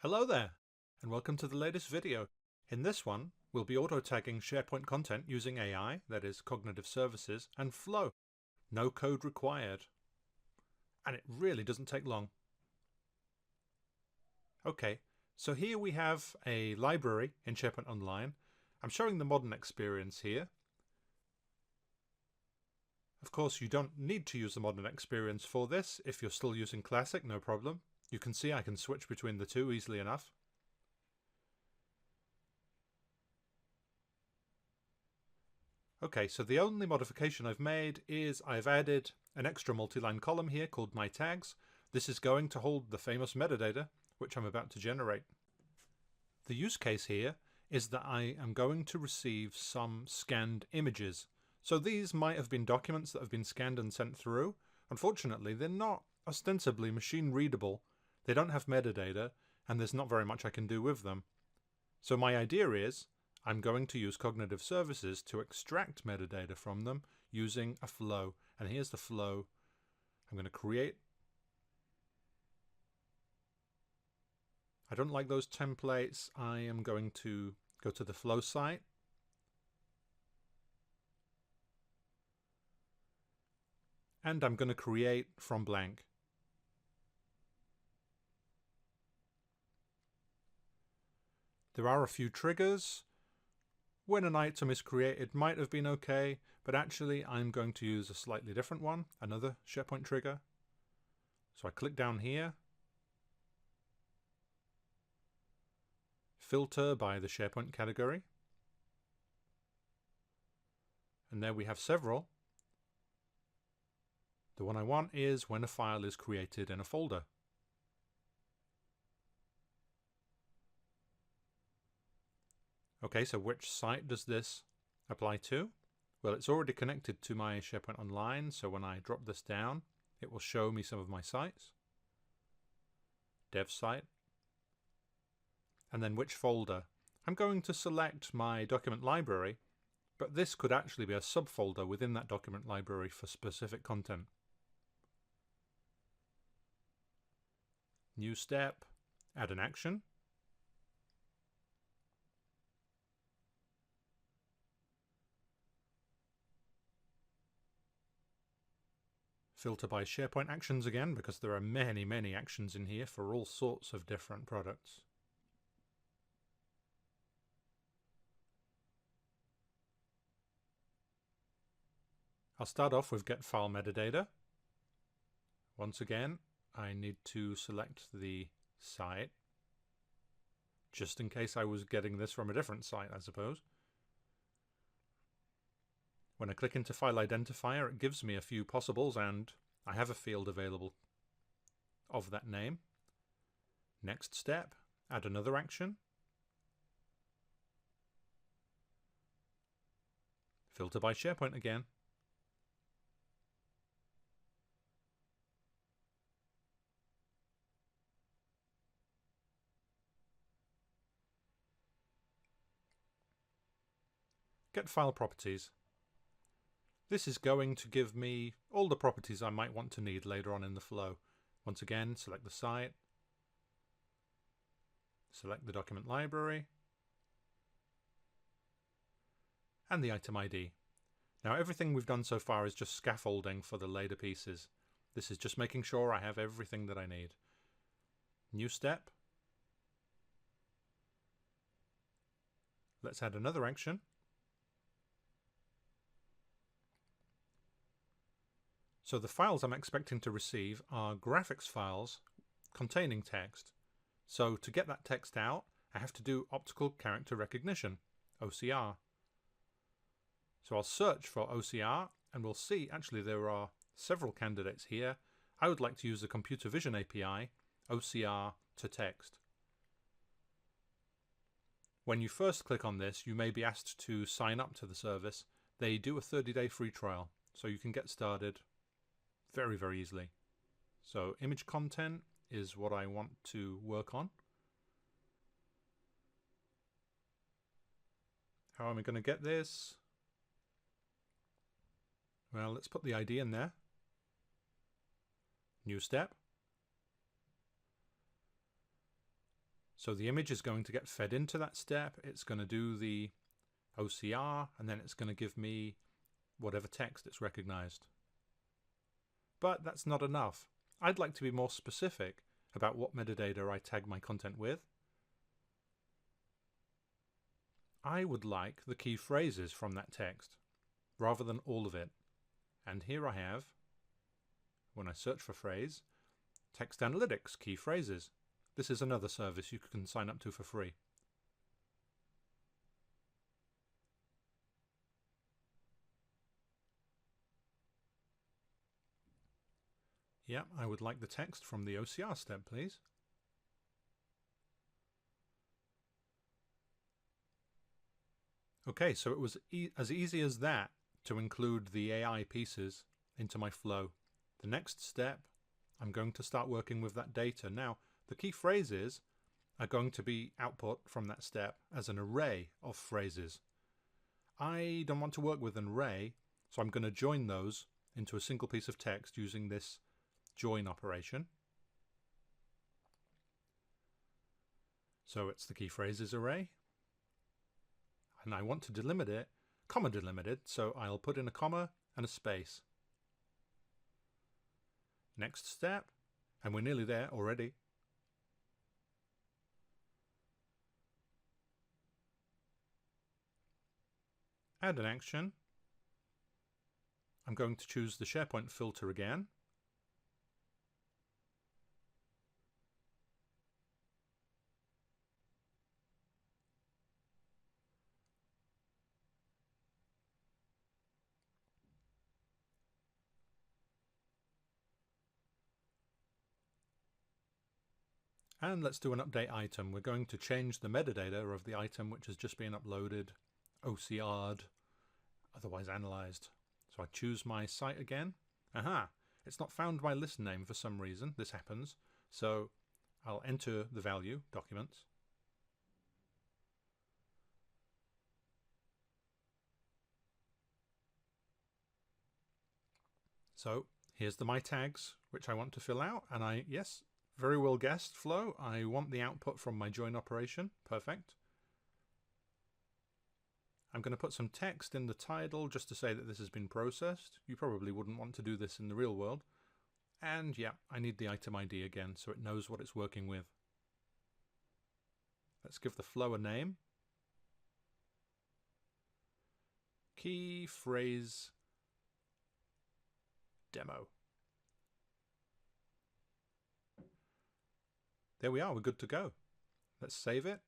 Hello there, and welcome to the latest video. In this one, we'll be auto-tagging SharePoint content using AI, that is cognitive services, and Flow. No code required. And it really doesn't take long. Okay, so here we have a library in SharePoint Online. I'm showing the modern experience here. Of course, you don't need to use the modern experience for this. If you're still using Classic, no problem. You can see I can switch between the two easily enough. Okay, so the only modification I've made is I've added an extra multi-line column here called My Tags. This is going to hold the famous metadata, which I'm about to generate. The use case here is that I am going to receive some scanned images. So these might have been documents that have been scanned and sent through. Unfortunately, they're not ostensibly machine readable. They don't have metadata, and there's not very much I can do with them. So my idea is I'm going to use cognitive services to extract metadata from them using a flow. And here's the flow. I'm going to create. I don't like those templates. I am going to go to the flow site. And I'm going to create from blank. There are a few triggers. When an item is created might have been okay, but actually I'm going to use a slightly different one, another SharePoint trigger. So I click down here, filter by the SharePoint category, and there we have several. The one I want is when a file is created in a folder. Okay, so which site does this apply to? Well, it's already connected to my SharePoint Online, so when I drop this down, it will show me some of my sites. Dev site. And then which folder. I'm going to select my document library, but this could actually be a subfolder within that document library for specific content. New step, add an action. Filter by SharePoint actions again, because there are many actions in here for all sorts of different products. I'll start off with get file metadata. Once again, I need to select the site, just in case I was getting this from a different site, I suppose. When I click into File Identifier, it gives me a few possibles, and I have a field available of that name. Next step, add another action. Filter by SharePoint again. Get file properties. This is going to give me all the properties I might want to need later on in the flow. Once again, select the site, select the document library, and the item ID. Now everything we've done so far is just scaffolding for the later pieces. This is just making sure I have everything that I need. New step. Let's add another action. So the files I'm expecting to receive are graphics files containing text. So to get that text out, I have to do optical character recognition, OCR. So I'll search for OCR, and we'll see actually there are several candidates here. I would like to use the computer vision API, OCR to text. When you first click on this, you may be asked to sign up to the service. They do a 30-day free trial, so you can get started very easily. So image content is what I want to work on. How am I going to get this? Well, let's put the ID in there. New step. So the image is going to get fed into that step, it's going to do the OCR, and then it's going to give me whatever text it's recognized. But that's not enough. I'd like to be more specific about what metadata I tag my content with. I would like the key phrases from that text, rather than all of it. And here I have, when I search for phrase, Text Analytics key phrases. This is another service you can sign up to for free. Yeah, I would like the text from the OCR step, please. Okay, so it was as easy as that to include the AI pieces into my flow. The next step, I'm going to start working with that data. Now, the key phrases are going to be output from that step as an array of phrases. I don't want to work with an array, so I'm going to join those into a single piece of text using this join operation. So it's the key phrases array, and I want to delimit it, comma delimited, so I'll put in a comma and a space. Next step, and we're nearly there already. Add an action. I'm going to choose the SharePoint filter again. And let's do an update item. We're going to change the metadata of the item which has just been uploaded, OCR'd, otherwise analyzed. So I choose my site again. Aha! It's not found my list name for some reason. This happens. So I'll enter the value, documents. So here's the my tags, which I want to fill out. And yes, very well guessed, Flow. I want the output from my join operation. Perfect. I'm going to put some text in the title just to say that this has been processed. You probably wouldn't want to do this in the real world. And yeah, I need the item ID again so it knows what it's working with. Let's give the flow a name. Key phrase demo. There we are, we're good to go. Let's save it.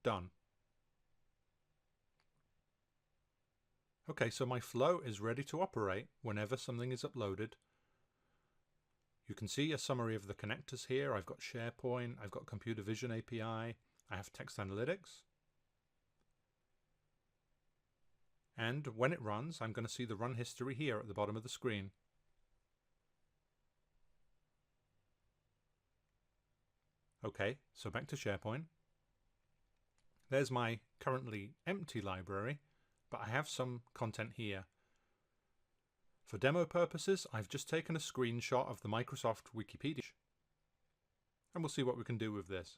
Done. Okay, so my flow is ready to operate whenever something is uploaded. You can see a summary of the connectors here. I've got SharePoint, I've got Computer Vision API, I have Text Analytics. And when it runs, I'm going to see the run history here at the bottom of the screen. Okay, so back to SharePoint. There's my currently empty library, but I have some content here. For demo purposes, I've just taken a screenshot of the Microsoft Wikipedia, and we'll see what we can do with this.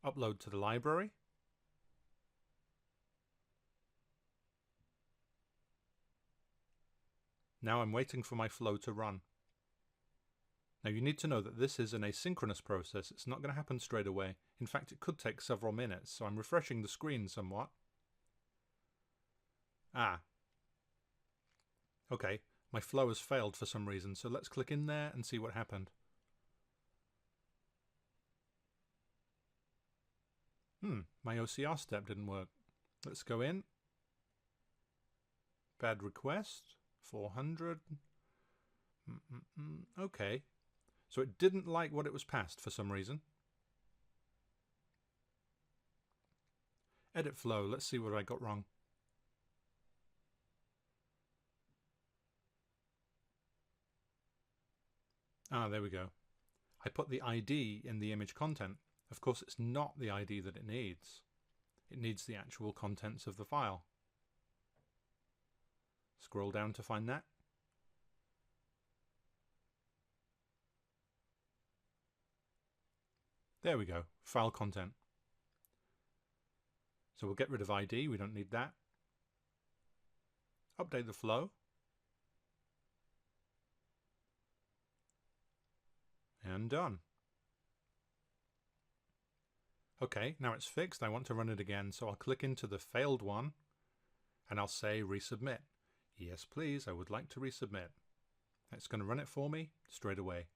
Upload to the library. Now I'm waiting for my flow to run. Now you need to know that this is an asynchronous process. It's not going to happen straight away. In fact, it could take several minutes, so I'm refreshing the screen somewhat. Okay, my flow has failed for some reason, so let's click in there and see what happened. My OCR step didn't work. Let's go in. Bad request, 400. Okay. So it didn't like what it was passed for some reason. Edit flow, let's see what I got wrong. There we go. I put the ID in the image content. Of course, it's not the ID that it needs. It needs the actual contents of the file. Scroll down to find that. There we go, file content. So we'll get rid of ID, we don't need that. Update the flow. And done. Okay, now it's fixed. I want to run it again, so I'll click into the failed one and I'll say resubmit. Yes, please, I would like to resubmit. It's going to run it for me straight away.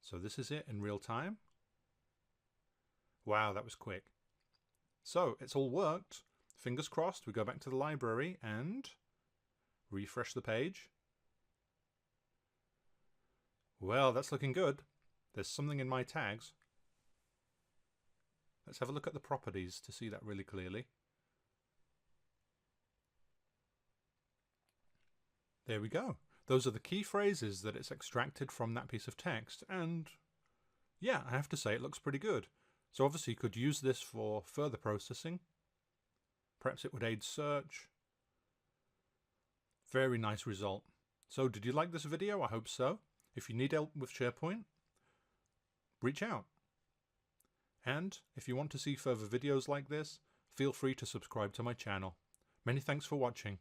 So this is it in real time. Wow, that was quick. So it's all worked. Fingers crossed, we go back to the library and refresh the page. Well, that's looking good. There's something in my tags. Let's have a look at the properties to see that really clearly. There we go. Those are the key phrases that it's extracted from that piece of text. And yeah, I have to say it looks pretty good. So obviously you could use this for further processing. Perhaps it would aid search. Very nice result. So did you like this video? I hope so. If you need help with SharePoint, reach out. And if you want to see further videos like this, feel free to subscribe to my channel. Many thanks for watching.